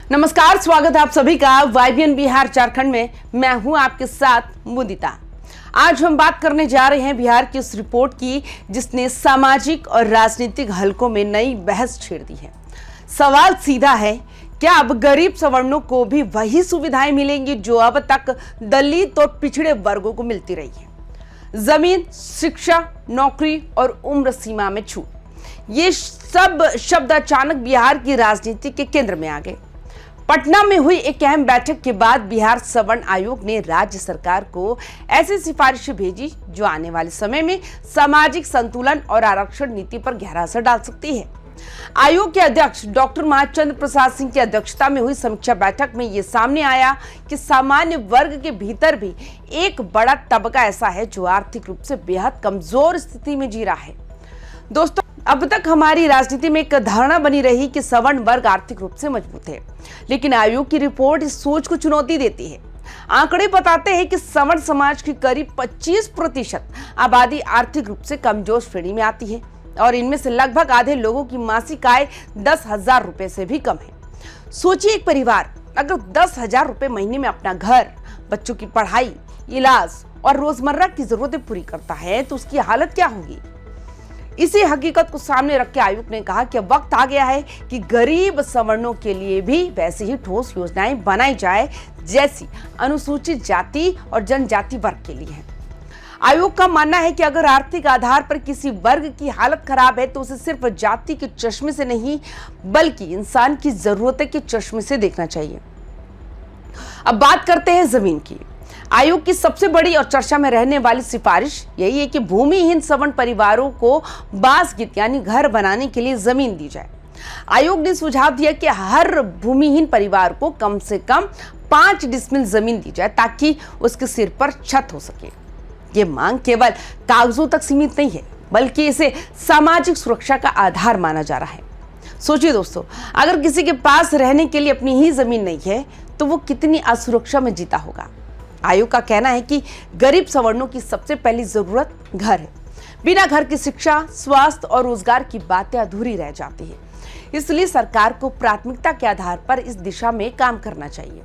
नमस्कार, स्वागत है आप सभी का YBN बिहार झारखंड में। मैं हूं आपके साथ मुदिता। आज हम बात करने जा रहे हैं बिहार की उस रिपोर्ट की जिसने सामाजिक और राजनीतिक हलकों में नई बहस छेड़ दी है। सवाल सीधा है, क्या अब गरीब सवर्णों को भी वही सुविधाएं मिलेंगी जो अब तक दलित और पिछड़े वर्गों को मिलती रही है? जमीन, शिक्षा, नौकरी और उम्र सीमा में छूट, ये सब शब्द अचानक बिहार की राजनीति के केंद्र में आ गए। पटना में हुई एक अहम बैठक के बाद बिहार सवर्ण आयोग ने राज्य सरकार को ऐसी सिफारिशें भेजी जो आने वाले समय में सामाजिक संतुलन और आरक्षण नीति पर गहरा असर डाल सकती है। आयोग के अध्यक्ष डॉक्टर महाचंद्र प्रसाद सिंह की अध्यक्षता में हुई समीक्षा बैठक में यह सामने आया कि सामान्य वर्ग के भीतर भी एक बड़ा तबका ऐसा है जो आर्थिक रूप से बेहद कमजोर स्थिति में जी रहा है। दोस्तों, अब तक हमारी राजनीति में एक धारणा बनी रही कि सवर्ण वर्ग आर्थिक रूप से मजबूत है, लेकिन आयोग की रिपोर्ट इस सोच को चुनौती देती है। आंकड़े बताते हैं कि सवर्ण समाज की करीब 25% आबादी आर्थिक रूप से कमजोर श्रेणी में आती है और इनमें से लगभग आधे लोगों की मासिक आय 10,000 रुपए से भी कम है। सोचिए, एक परिवार अगर 10,000 रुपए महीने में अपना घर, बच्चों की पढ़ाई, इलाज और रोजमर्रा की जरूरतें पूरी करता है तो उसकी हालत क्या होगी। इसी हकीकत को सामने रख के आयोग ने कहा कि वक्त आ गया है कि गरीब सवर्णों के लिए भी वैसी ही ठोस योजनाएं बनाई जाए जैसी अनुसूचित जाति और जनजाति वर्ग के लिए है। आयोग का मानना है कि अगर आर्थिक आधार पर किसी वर्ग की हालत खराब है तो उसे सिर्फ जाति के चश्मे से नहीं बल्कि इंसान की जरूरतें के चश्मे से देखना चाहिए। अब बात करते हैं जमीन की। आयोग की सबसे बड़ी और चर्चा में रहने वाली सिफारिश यही है कि भूमिहीन सवर्ण परिवारों को बासगीत यानी घर बनाने के लिए जमीन दी जाए। आयोग ने सुझाव दिया कि हर भूमिहीन परिवार को कम से कम 5 डिसमिल जमीन दी जाए ताकि उसके सिर पर छत हो सके। ये मांग केवल कागजों तक सीमित नहीं है बल्कि इसे सामाजिक सुरक्षा का आधार माना जा रहा है। सोचिए दोस्तों, अगर किसी के पास रहने के लिए अपनी ही जमीन नहीं है तो वो कितनी असुरक्षा में जीता होगा। आयोग का कहना है कि गरीब सवर्णों की सबसे पहली जरूरत घर है। बिना घर की शिक्षा, स्वास्थ्य और रोजगार की बातें अधूरी रह जाती है। इसलिए सरकार को प्राथमिकता के आधार पर इस दिशा में काम करना चाहिए।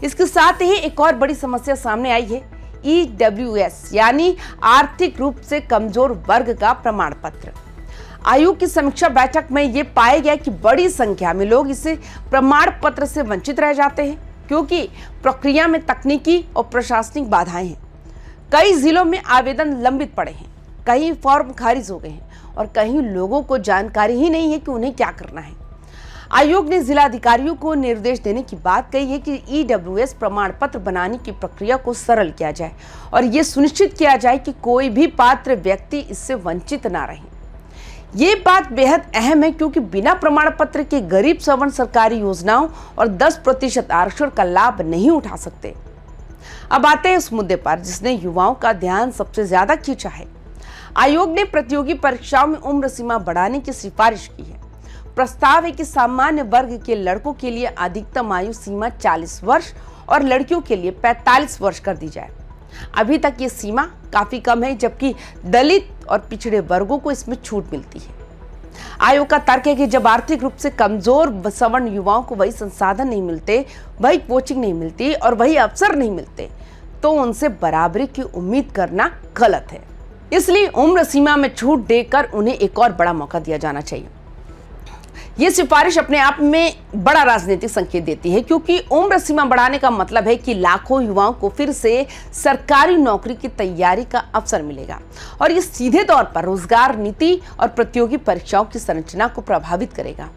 इसके साथ ही एक और बड़ी समस्या सामने आई है, EWS यानी आर्थिक रूप से कमजोर वर्ग का प्रमाण पत्र। आयोग की समीक्षा बैठक में यह पाया गया कि बड़ी संख्या में लोग इसे प्रमाण पत्र से वंचित रह जाते हैं क्योंकि प्रक्रिया में तकनीकी और प्रशासनिक बाधाएं हैं। कई जिलों में आवेदन लंबित पड़े हैं, कई फॉर्म खारिज हो गए हैं और कई लोगों को जानकारी ही नहीं है कि उन्हें क्या करना है। आयोग ने जिलाधिकारियों को निर्देश देने की बात कही है कि EWS प्रमाण पत्र बनाने की प्रक्रिया को सरल किया जाए और ये सुनिश्चित किया जाए कि कोई भी पात्र व्यक्ति इससे वंचित ना रहे। ये बात बेहद अहम है क्योंकि बिना प्रमाण पत्र के गरीब सवर्ण सरकारी योजनाओं और 10% आरक्षण का लाभ नहीं उठा सकते। अब आते हैं उस मुद्दे पर जिसने युवाओं का ध्यान सबसे ज्यादा खींचा है। आयोग ने प्रतियोगी परीक्षाओं में उम्र सीमा बढ़ाने की सिफारिश की है। प्रस्ताव है कि सामान्य वर्ग के लड़कों के लिए अधिकतम आयु सीमा 40 वर्ष और लड़कियों के लिए 45 वर्ष कर दी जाए। अभी तक ये सीमा काफी कम है जबकि दलित और पिछड़े वर्गों को इसमें छूट मिलती है। आयोग का तर्क है कि जब आर्थिक रूप से कमजोर सवर्ण युवाओं को वही संसाधन नहीं मिलते, वही कोचिंग नहीं मिलती और वही अवसर नहीं मिलते तो उनसे बराबरी की उम्मीद करना गलत है। इसलिए उम्र सीमा में छूट देकर उन्हें एक और बड़ा मौका दिया जाना चाहिए। ये सिफारिश अपने आप में बड़ा राजनीतिक संकेत देती है क्योंकि उम्र सीमा बढ़ाने का मतलब है कि लाखों युवाओं को फिर से सरकारी नौकरी की तैयारी का अवसर मिलेगा और ये सीधे तौर पर रोजगार नीति और प्रतियोगी परीक्षाओं की संरचना को प्रभावित करेगा।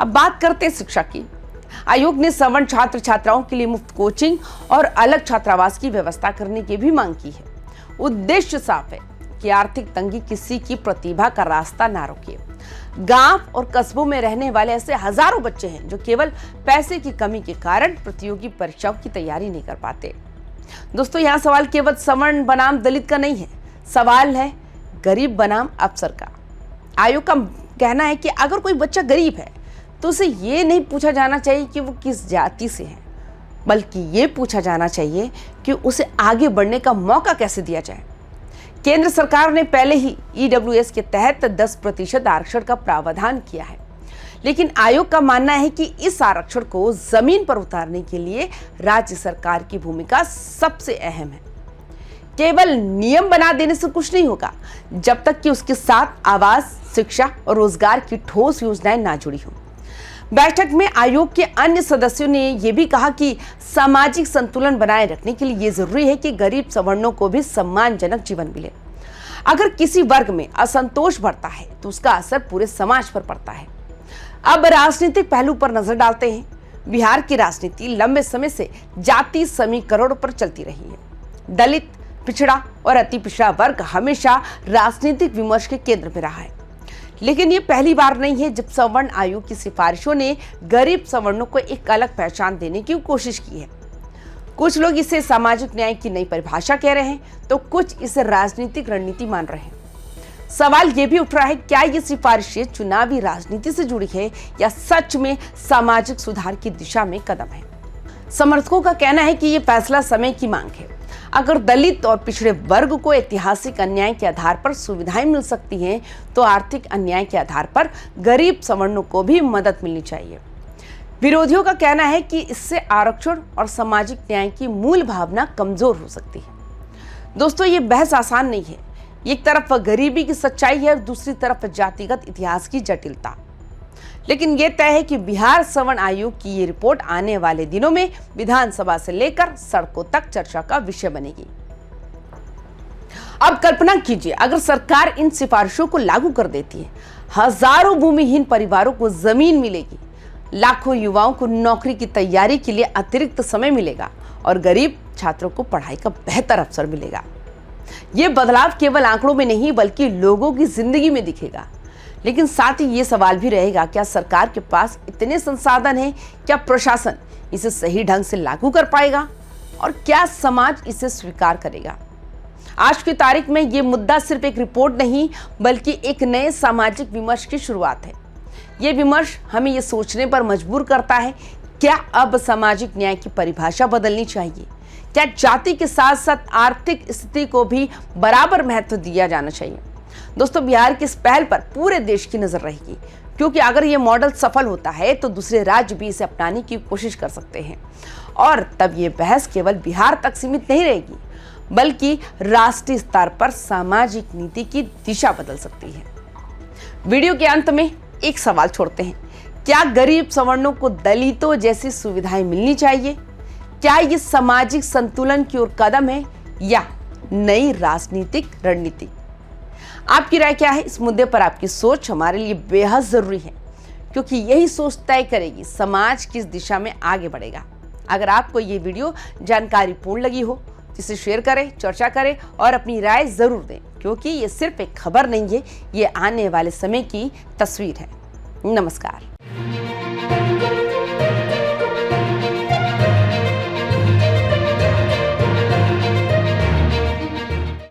अब बात करते हैं शिक्षा की। आयोग ने सवर्ण छात्र छात्राओं के लिए मुफ्त कोचिंग और अलग छात्रावास की व्यवस्था करने की भी मांग की है। उद्देश्य साफ है कि आर्थिक तंगी किसी की प्रतिभा का रास्ता ना रोके। गांव और कस्बों में रहने वाले ऐसे हजारों बच्चे हैं जो केवल पैसे की कमी के कारण प्रतियोगी परीक्षाओं की तैयारी नहीं कर पाते। दोस्तों, यहाँ सवाल केवल सवर्ण बनाम दलित का नहीं है, सवाल है गरीब बनाम अफसर का। आयोग का कहना है कि अगर कोई बच्चा गरीब है तो उसे ये नहीं पूछा जाना चाहिए कि वो किस जाति से है, बल्कि ये पूछा जाना चाहिए कि उसे आगे बढ़ने का मौका कैसे दिया जाए। केंद्र सरकार ने पहले ही EWS के तहत 10% आरक्षण का प्रावधान किया है, लेकिन आयोग का मानना है कि इस आरक्षण को जमीन पर उतारने के लिए राज्य सरकार की भूमिका सबसे अहम है। केवल नियम बना देने से कुछ नहीं होगा जब तक कि उसके साथ आवास, शिक्षा और रोजगार की ठोस योजनाएं ना जुड़ी हों। बैठक में आयोग के अन्य सदस्यों ने यह भी कहा कि सामाजिक संतुलन बनाए रखने के लिए यह जरूरी है कि गरीब सवर्णों को भी सम्मानजनक जीवन मिले। अगर किसी वर्ग में असंतोष बढ़ता है तो उसका असर पूरे समाज पर पड़ता है। अब राजनीतिक पहलू पर नजर डालते हैं। बिहार की राजनीति लंबे समय से जाति समीकरणों पर चलती रही है। दलित, पिछड़ा और अति पिछड़ा वर्ग हमेशा राजनीतिक विमर्श के केंद्र में रहा है। लेकिन ये पहली बार नहीं है जब सवर्ण आयोग की सिफारिशों ने गरीब सवर्णों को एक अलग पहचान देने की कोशिश की है। कुछ लोग इसे सामाजिक न्याय की नई परिभाषा कह रहे हैं तो कुछ इसे राजनीतिक रणनीति मान रहे हैं। सवाल ये भी उठ रहा है, क्या ये सिफारिशें चुनावी राजनीति से जुड़ी है या सच में सामाजिक सुधार की दिशा में कदम है? समर्थकों का कहना है कि ये फैसला समय की मांग है। अगर दलित और पिछड़े वर्ग को ऐतिहासिक अन्याय के आधार पर सुविधाएं मिल सकती हैं, तो आर्थिक अन्याय के आधार पर गरीब सवर्णों को भी मदद मिलनी चाहिए। विरोधियों का कहना है कि इससे आरक्षण और सामाजिक न्याय की मूल भावना कमजोर हो सकती है। दोस्तों, ये बहस आसान नहीं है। एक तरफ गरीबी की सच्चाई है और दूसरी तरफ जातिगत इतिहास की जटिलता। लेकिन यह तय है कि बिहार सवर्ण आयोग की ये रिपोर्ट आने वाले दिनों में विधानसभा से लेकर सड़कों तक चर्चा का विषय बनेगी। अब कल्पना कीजिए, अगर सरकार इन सिफारिशों को लागू कर देती है, हजारों भूमिहीन परिवारों को जमीन मिलेगी, लाखों युवाओं को नौकरी की तैयारी के लिए अतिरिक्त समय मिलेगा और गरीब छात्रों को पढ़ाई का बेहतर अवसर मिलेगा। यह बदलाव केवल आंकड़ों में नहीं बल्कि लोगों की जिंदगी में दिखेगा। लेकिन साथ ही ये सवाल भी रहेगा, क्या सरकार के पास इतने संसाधन हैं? क्या प्रशासन इसे सही ढंग से लागू कर पाएगा और क्या समाज इसे स्वीकार करेगा? आज की तारीख में ये मुद्दा सिर्फ एक रिपोर्ट नहीं बल्कि एक नए सामाजिक विमर्श की शुरुआत है। ये विमर्श हमें ये सोचने पर मजबूर करता है, क्या अब सामाजिक न्याय की परिभाषा बदलनी चाहिए? क्या जाति के साथ साथ आर्थिक स्थिति को भी बराबर महत्व दिया जाना चाहिए? दोस्तों, बिहार की इस पहल पर पूरे देश की नजर रहेगी, क्योंकि अगर ये मॉडल सफल होता है तो दूसरे राज्य भी इसे अपनाने की कोशिश कर सकते हैं और तब ये बहस केवल बिहार तक सीमित नहीं रहेगी बल्कि राष्ट्रीय स्तर पर सामाजिक नीति की दिशा बदल सकती है। वीडियो के अंत में एक सवाल छोड़ते हैं, क्या गरीब सवर्णों को दलितों जैसी सुविधाएं मिलनी चाहिए? क्या ये सामाजिक संतुलन की ओर कदम है या नई राजनीतिक रणनीति? आपकी राय क्या है? इस मुद्दे पर आपकी सोच हमारे लिए बेहद जरूरी है, क्योंकि यही सोच तय करेगी समाज किस दिशा में आगे बढ़ेगा। अगर आपको ये वीडियो जानकारीपूर्ण लगी हो तो इसे शेयर करें, चर्चा करें और अपनी राय जरूर दें, क्योंकि ये सिर्फ एक खबर नहीं है, ये आने वाले समय की तस्वीर है। नमस्कार।